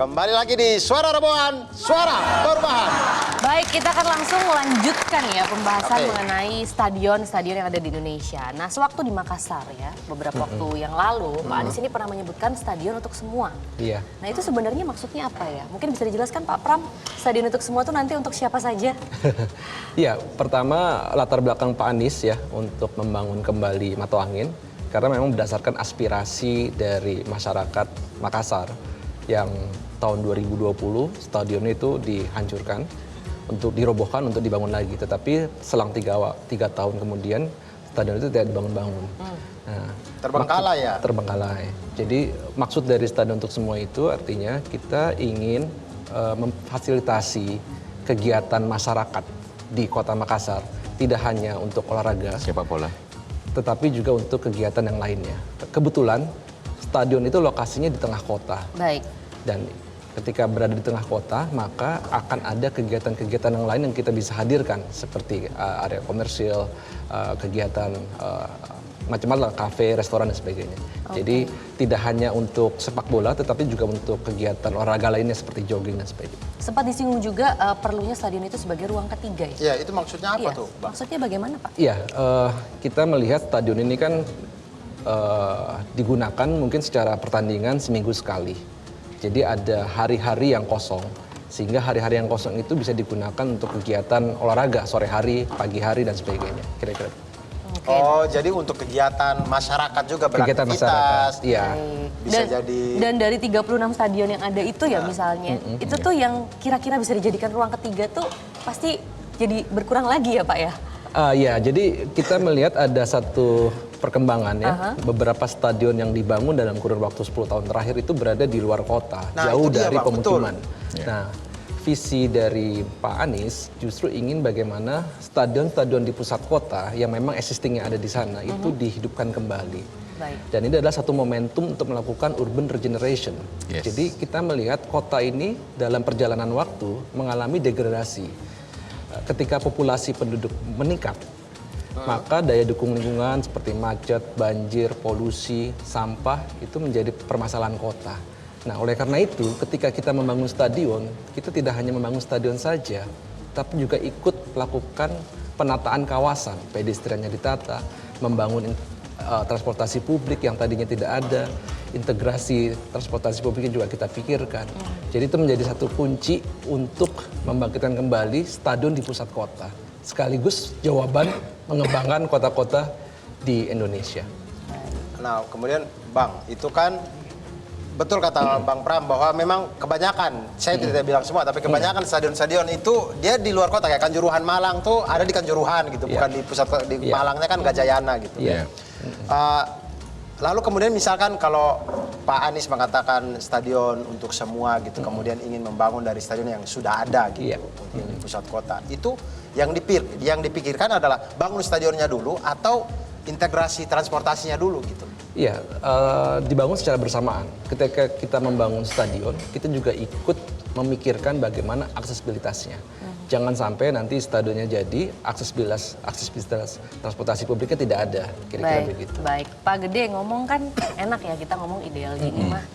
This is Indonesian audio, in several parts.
Kembali lagi di Suara Robohan, Suara Perubahan. Baik, kita akan langsung melanjutkan ya pembahasan Oke. mengenai stadion-stadion yang ada di Indonesia. Nah, sewaktu di Makassar ya, beberapa waktu yang lalu, Pak Anies ini pernah menyebutkan stadion untuk semua. Iya. Nah, itu sebenarnya maksudnya apa ya? Mungkin bisa dijelaskan Pak Pram, stadion untuk semua itu nanti untuk siapa saja? Iya, pertama latar belakang Pak Anies ya untuk membangun kembali Mata Angin karena memang berdasarkan aspirasi dari masyarakat Makassar yang tahun 2020 stadion itu dihancurkan untuk dirobohkan untuk dibangun lagi, tetapi selang tiga tahun kemudian stadion itu tidak dibangun-bangun. Nah, Terbengkalai ya? Terbengkalai. Jadi maksud dari stadion untuk semua itu artinya kita ingin memfasilitasi kegiatan masyarakat di Kota Makassar, tidak hanya untuk olahraga, Sepak bola. tetapi juga untuk kegiatan yang lainnya. Kebetulan stadion itu lokasinya di tengah kota. Baik. Dan ketika berada di tengah kota, maka akan ada kegiatan-kegiatan yang lain yang kita bisa hadirkan seperti area komersil, kegiatan macam-macam, kafe, restoran dan sebagainya. Jadi tidak hanya untuk sepak bola, tetapi juga untuk kegiatan olahraga lainnya seperti jogging dan sebagainya. Sempat disinggung juga perlunya stadion itu sebagai ruang ketiga ya? Iya, itu maksudnya apa Iya. tuh, Bang? Maksudnya bagaimana Pak? Iya, kita melihat stadion ini kan digunakan mungkin secara pertandingan seminggu sekali. Jadi ada hari-hari yang kosong, sehingga hari-hari yang kosong itu bisa digunakan untuk kegiatan olahraga sore hari, pagi hari dan sebagainya. Kira-kira. Oke. Oh, jadi untuk kegiatan masyarakat juga Kegiatan beraktivitas. masyarakat. Iya. Baik. Bisa jadi. Dan dari 36 stadion yang ada itu ya misalnya, itu tuh yang kira-kira bisa dijadikan ruang ketiga tuh pasti jadi berkurang lagi ya Pak ya? Ya, jadi kita melihat ada satu perkembangan ya. Beberapa stadion yang dibangun dalam kurun waktu 10 tahun terakhir itu berada di luar kota, Nah, jauh itu dia, dari Bang, pemukiman. betul. Nah, visi dari Pak Anies justru ingin bagaimana stadion-stadion di pusat kota yang memang existingnya ada di sana itu dihidupkan kembali. Baik. Dan ini adalah satu momentum untuk melakukan urban regeneration. Yes. Jadi kita melihat kota ini dalam perjalanan waktu mengalami degradasi. Ketika populasi penduduk meningkat, maka daya dukung lingkungan seperti macet, banjir, polusi, sampah itu menjadi permasalahan kota. Nah, oleh karena itu, ketika kita membangun stadion, kita tidak hanya membangun stadion saja, tapi juga ikut melakukan penataan kawasan, pedestriannya ditata, membangun transportasi publik yang tadinya tidak ada, integrasi transportasi publiknya juga kita pikirkan. Jadi itu menjadi satu kunci untuk membangkitkan kembali stadion di pusat kota. Sekaligus jawaban mengembangkan kota-kota di Indonesia. Nah, kemudian Bang, itu kan betul kata Bang Pram bahwa memang kebanyakan, saya tidak bilang semua, tapi kebanyakan stadion-stadion itu dia di luar kota, kayak Kanjuruhan Malang tuh ada di Kanjuruhan gitu, bukan di pusat kota. Di Malangnya kan Gajayana gitu. Iya. Lalu kemudian misalkan kalau Pak Anies mengatakan stadion untuk semua gitu, kemudian ingin membangun dari stadion yang sudah ada gitu, Iya. yang di pusat kota, itu yang dipikirkan adalah bangun stadionnya dulu atau integrasi transportasinya dulu gitu. Iya, dibangun secara bersamaan. Ketika kita membangun stadion, kita juga ikut memikirkan bagaimana aksesibilitasnya. Jangan sampai nanti stadionnya jadi, aksesibilitas transportasi publiknya tidak ada, kira-kira begitu. Baik. Pak Gede ngomong kan enak ya, kita ngomong ideal gini mah.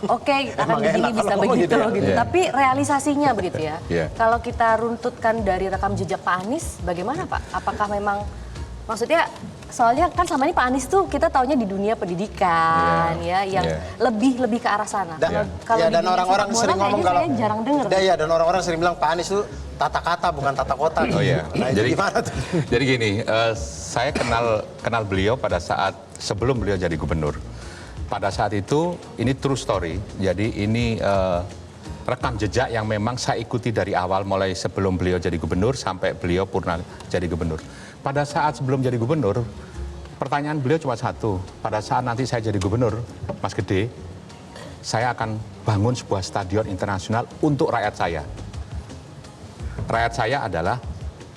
Oke, akan Emang begini enak bisa kalau ngomong begitu ideal. gitu. Iya. Tapi realisasinya begitu ya. Iya. Kalau kita runtutkan dari rekam jejak Pak Anies, bagaimana Pak? Apakah memang, maksudnya soalnya kan selama ini Pak Anies tuh kita taunya di dunia pendidikan ya, yang lebih ke arah sana. Dan, Kalau ya, di dan dunia orang-orang sepak bola sering ngomong kayaknya kalau saya jarang dengar. Ya, dan orang-orang sering bilang Pak Anies itu tata kata bukan tata kota. Oh iya. Nah, itu gimana tuh? Jadi gini, saya kenal beliau pada saat sebelum beliau jadi gubernur. Pada saat itu ini true story. Jadi ini rekam jejak yang memang saya ikuti dari awal, mulai sebelum beliau jadi gubernur sampai beliau purna jadi gubernur. Pada saat sebelum jadi gubernur, pertanyaan beliau cuma satu. Pada saat nanti saya jadi gubernur, Mas Gede, saya akan bangun sebuah stadion internasional untuk rakyat saya. Rakyat saya adalah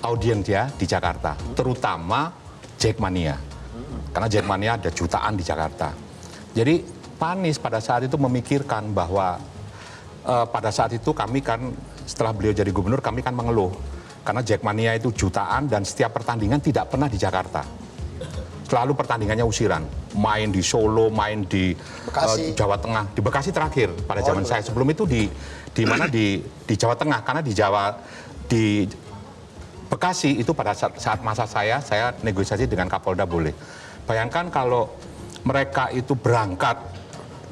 audiens dia di Jakarta, terutama Jackmania. Karena Jackmania ada jutaan di Jakarta. Jadi Pak Anies pada saat itu memikirkan bahwa pada saat itu kami kan setelah beliau jadi gubernur kami kan mengeluh. Karena Jackmania itu jutaan dan setiap pertandingan tidak pernah di Jakarta. selalu pertandingannya usiran. Main di Solo, main di Bekasi. Jawa Tengah, di Bekasi terakhir pada zaman saya. Sebelum itu di mana di Jawa Tengah, karena di Bekasi itu pada saat masa saya negosiasi dengan Kapolda boleh. Bayangkan kalau mereka itu berangkat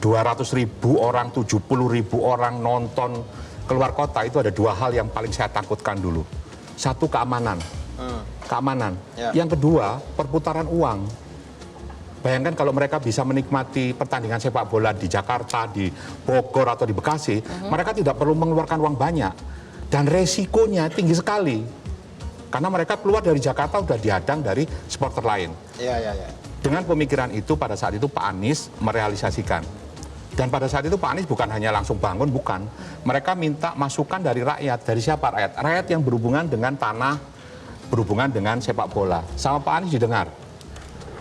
200.000 orang, 70.000 orang nonton keluar kota, itu ada dua hal yang paling saya takutkan dulu. Satu, keamanan. Keamanan. Ya. Yang kedua, perputaran uang. Bayangkan kalau mereka bisa menikmati pertandingan sepak bola di Jakarta, di Bogor atau di Bekasi, mereka tidak perlu mengeluarkan uang banyak. Dan resikonya tinggi sekali. Karena mereka keluar dari Jakarta udah dihadang dari supporter lain. Iya. Dengan pemikiran itu pada saat itu Pak Anies merealisasikan. Dan pada saat itu Pak Anies bukan hanya langsung bangun, bukan. Mereka minta masukan dari rakyat. Dari siapa rakyat? Rakyat yang berhubungan dengan tanah, berhubungan dengan sepak bola. Sama Pak Anies didengar.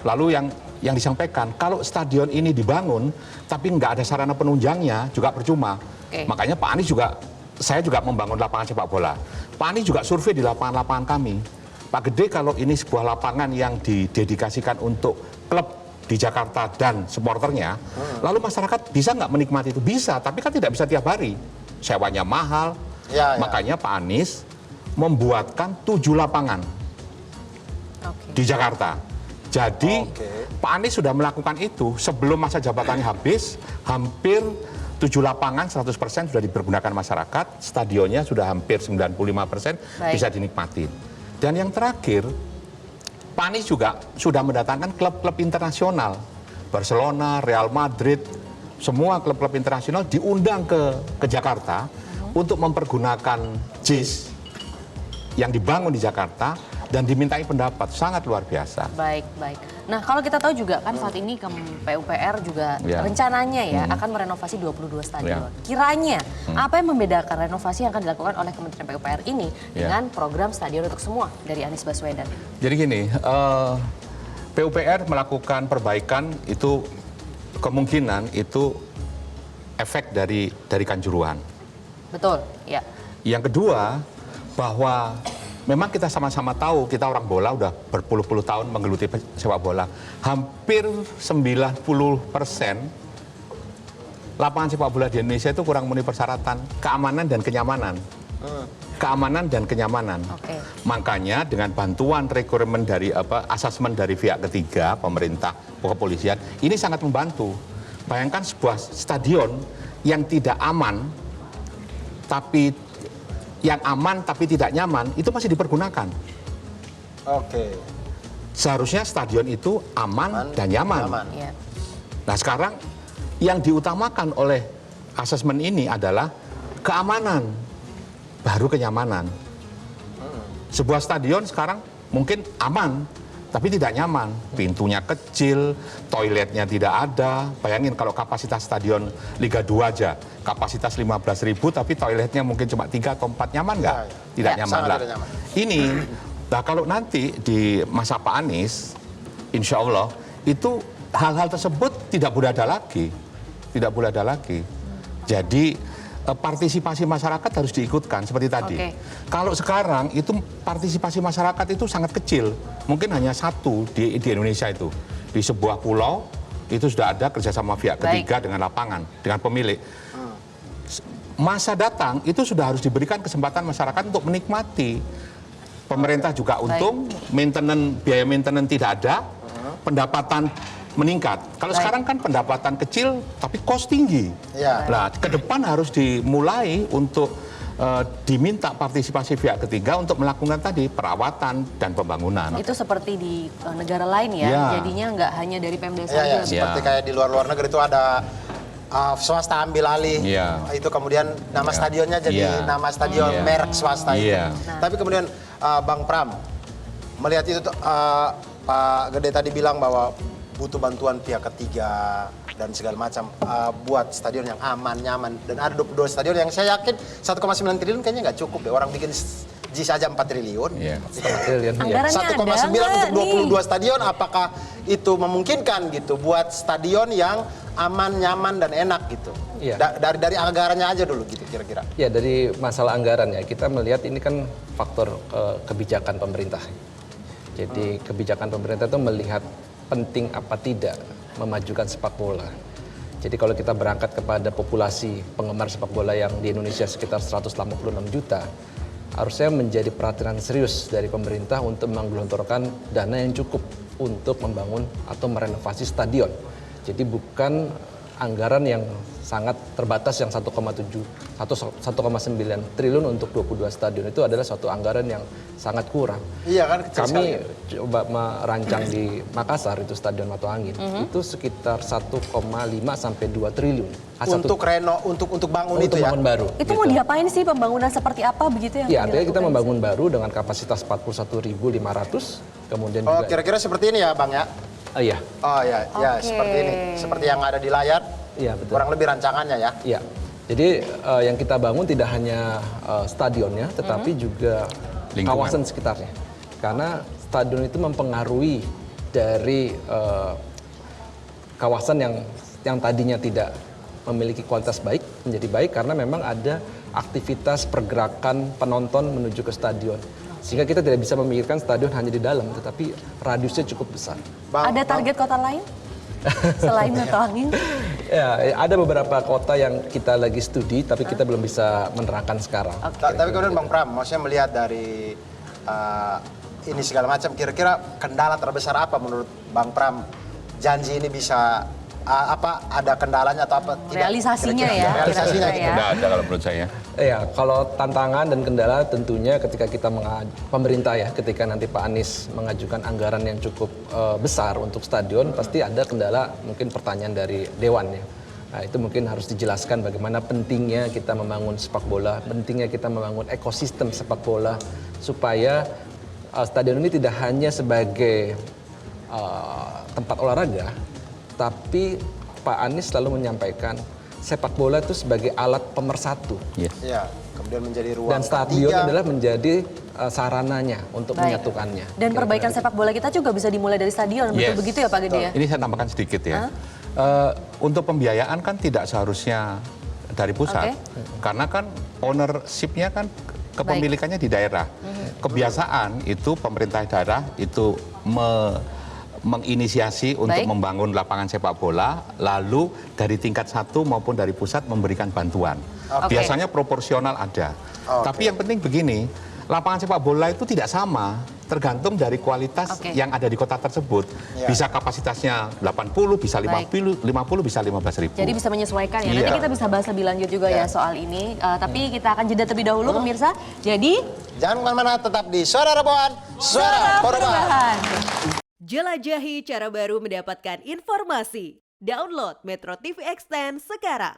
Lalu yang disampaikan, kalau stadion ini dibangun, tapi nggak ada sarana penunjangnya, juga percuma. Makanya Pak Anies juga, saya juga membangun lapangan sepak bola. Pak Anies juga survei di lapangan-lapangan kami. Pak Gede, kalau ini sebuah lapangan yang didedikasikan untuk klub di Jakarta dan supporternya, lalu masyarakat bisa nggak menikmati itu? Bisa, tapi kan tidak bisa tiap hari. Sewanya mahal. Makanya Pak Anies membuatkan 7 lapangan di Jakarta. Jadi Pak Anies sudah melakukan itu sebelum masa jabatannya habis, hampir 7 lapangan 100% sudah dipergunakan masyarakat, stadionnya sudah hampir 95% bisa dinikmati. Dan yang terakhir, Pak Anies juga sudah mendatangkan klub-klub internasional. Barcelona, Real Madrid, semua klub-klub internasional diundang ke Jakarta untuk mempergunakan JIS yang dibangun di Jakarta dan dimintai pendapat. Sangat luar biasa. Baik. Nah, kalau kita tahu juga kan saat ini PUPR juga rencananya ya akan merenovasi 22 stadion. Kiranya apa yang membedakan renovasi yang akan dilakukan oleh Kementerian PUPR ini dengan program Stadion Untuk Semua dari Anies Baswedan? Jadi gini, PUPR melakukan perbaikan itu kemungkinan itu efek dari Kanjuruhan. Betul, ya. Yang kedua, bahwa memang kita sama-sama tahu, kita orang bola udah berpuluh-puluh tahun menggeluti sepak bola. Hampir 90% lapangan sepak bola di Indonesia itu kurang memenuhi persyaratan keamanan dan kenyamanan. Keamanan dan kenyamanan. Makanya dengan bantuan rekrutmen dari asesmen dari pihak ketiga, pemerintah, kepolisian, ini sangat membantu. Bayangkan sebuah stadion yang tidak aman, tapi yang aman tapi tidak nyaman, itu masih dipergunakan. Seharusnya stadion itu aman dan nyaman. Nah sekarang yang diutamakan oleh asesmen ini adalah keamanan, baru kenyamanan. Sebuah stadion sekarang mungkin aman, tapi tidak nyaman. Pintunya kecil, toiletnya tidak ada. Bayangin kalau kapasitas stadion Liga 2 aja, kapasitas 15.000, tapi toiletnya mungkin cuma 3 atau 4, nyaman nggak? Tidak nyaman lah. Ini, nah kalau nanti di masa Pak Anies, insya Allah, itu hal-hal tersebut tidak boleh ada lagi. Tidak boleh ada lagi. Jadi partisipasi masyarakat harus diikutkan seperti tadi. Kalau sekarang itu partisipasi masyarakat itu sangat kecil, mungkin hanya satu di Indonesia itu, di sebuah pulau itu sudah ada kerjasama pihak ketiga dengan lapangan, dengan pemilik. Masa datang itu sudah harus diberikan kesempatan masyarakat untuk menikmati. Pemerintah juga untung, biaya maintenance tidak ada, pendapatan meningkat. Kalau sekarang kan pendapatan kecil tapi cost tinggi. Nah, ke depan harus dimulai untuk diminta partisipasi pihak ketiga untuk melakukan tadi perawatan dan pembangunan. Itu seperti di negara lain ya. Jadinya nggak hanya dari Pemda saja. Seperti kayak di luar negeri itu ada swasta ambil alih. Itu kemudian nama stadionnya jadi nama stadion merek swasta itu. Tapi kemudian Bang Pram melihat itu Pak Gede tadi bilang bahwa butuh bantuan pihak ketiga dan segala macam buat stadion yang aman, nyaman. Dan ada 22 stadion yang saya yakin 1,9 triliun kayaknya nggak cukup deh. Orang bikin JIS aja 4 triliun. 1,9 untuk 22 stadion, apakah itu memungkinkan gitu buat stadion yang aman, nyaman, dan enak gitu? Dari anggarannya aja dulu gitu kira-kira. Ya, dari masalah anggaran ya, kita melihat ini kan faktor kebijakan pemerintah. Jadi kebijakan pemerintah itu melihat penting apa tidak memajukan sepak bola. Jadi kalau kita berangkat kepada populasi penggemar sepak bola yang di Indonesia sekitar 186 juta, harusnya menjadi perhatian serius dari pemerintah untuk menggelontorkan dana yang cukup untuk membangun atau merenovasi stadion. Jadi bukan anggaran yang sangat terbatas yang 1,9 triliun untuk 22 stadion. Itu adalah suatu anggaran yang sangat kurang. Iya kan, kecil sekali. Kami coba merancang di Makassar, itu Stadion Batu Angin, itu sekitar 1,5 sampai 2 triliun. Untuk untuk bangun untuk itu ya. bangun baru. Itu mau diapain sih, pembangunan seperti apa begitu yang Ya, akan artinya kita dilakukan? membangun baru dengan kapasitas 41.500, kemudian Oh, juga kira-kira seperti ini ya, Bang ya? iya, Oh ya, ya Oke. seperti ini. Seperti yang ada di layar. iya betul. Kurang lebih rancangannya ya. Iya. Jadi yang kita bangun tidak hanya stadionnya, tetapi juga Lingkungan. kawasan sekitarnya. Karena stadion itu mempengaruhi dari kawasan yang tadinya tidak memiliki kualitas baik menjadi baik karena memang ada aktivitas pergerakan penonton menuju ke stadion. Sehingga kita tidak bisa memikirkan stadion hanya di dalam, tetapi radiusnya cukup besar. Ada target kota lain selain Batu Angin? Ya, ada beberapa kota yang kita lagi studi, tapi kita belum bisa menerangkan sekarang. Tapi kemudian Bang Pram, maksudnya melihat dari ini segala macam, kira-kira kendala terbesar apa menurut Bang Pram? Janji ini bisa ada kendalanya atau apa? Tidak? Realisasinya Kira-kira. ya, Realisasinya kira-kira gitu. ya. Nggak ada kalau menurut saya. Ya, kalau tantangan dan kendala tentunya ketika kita pemerintah ya, ketika nanti Pak Anies mengajukan anggaran yang cukup besar untuk stadion, pasti ada kendala, mungkin pertanyaan dari Dewan ya. Nah, itu mungkin harus dijelaskan bagaimana pentingnya kita membangun sepak bola, pentingnya kita membangun ekosistem sepak bola, supaya stadion ini tidak hanya sebagai tempat olahraga, tapi Pak Anies selalu menyampaikan sepak bola itu sebagai alat pemersatu. Yes. Ya, kemudian menjadi ruang Dan stadion ketiga. adalah menjadi sarananya untuk Baik. menyatukannya. Dan perbaikan sepak bola kita juga bisa dimulai dari stadion, betul Yes. begitu ya Pak Gede ya? Ini saya tambahkan sedikit ya. Untuk pembiayaan kan tidak seharusnya dari pusat. Karena kan ownership-nya kan kepemilikannya di daerah. Kebiasaan itu pemerintah daerah itu menginisiasi untuk Baik. membangun lapangan sepak bola, lalu dari tingkat satu maupun dari pusat memberikan bantuan. Oke. Biasanya proporsional ada. Oke. Tapi yang penting begini, lapangan sepak bola itu tidak sama, tergantung dari kualitas Oke. yang ada di kota tersebut. Ya. Bisa kapasitasnya 80, bisa Baik. 50, bisa 15.000. Jadi bisa menyesuaikan ya. Iya. Nanti kita bisa bahas lebih lanjut juga ya soal ini. Tapi kita akan jeda terlebih dahulu pemirsa. Jadi Jangan kemana-mana, tetap di Suara Reboan, Suara Perubahan. Jelajahi cara baru mendapatkan informasi. Download Metro TV Extend sekarang.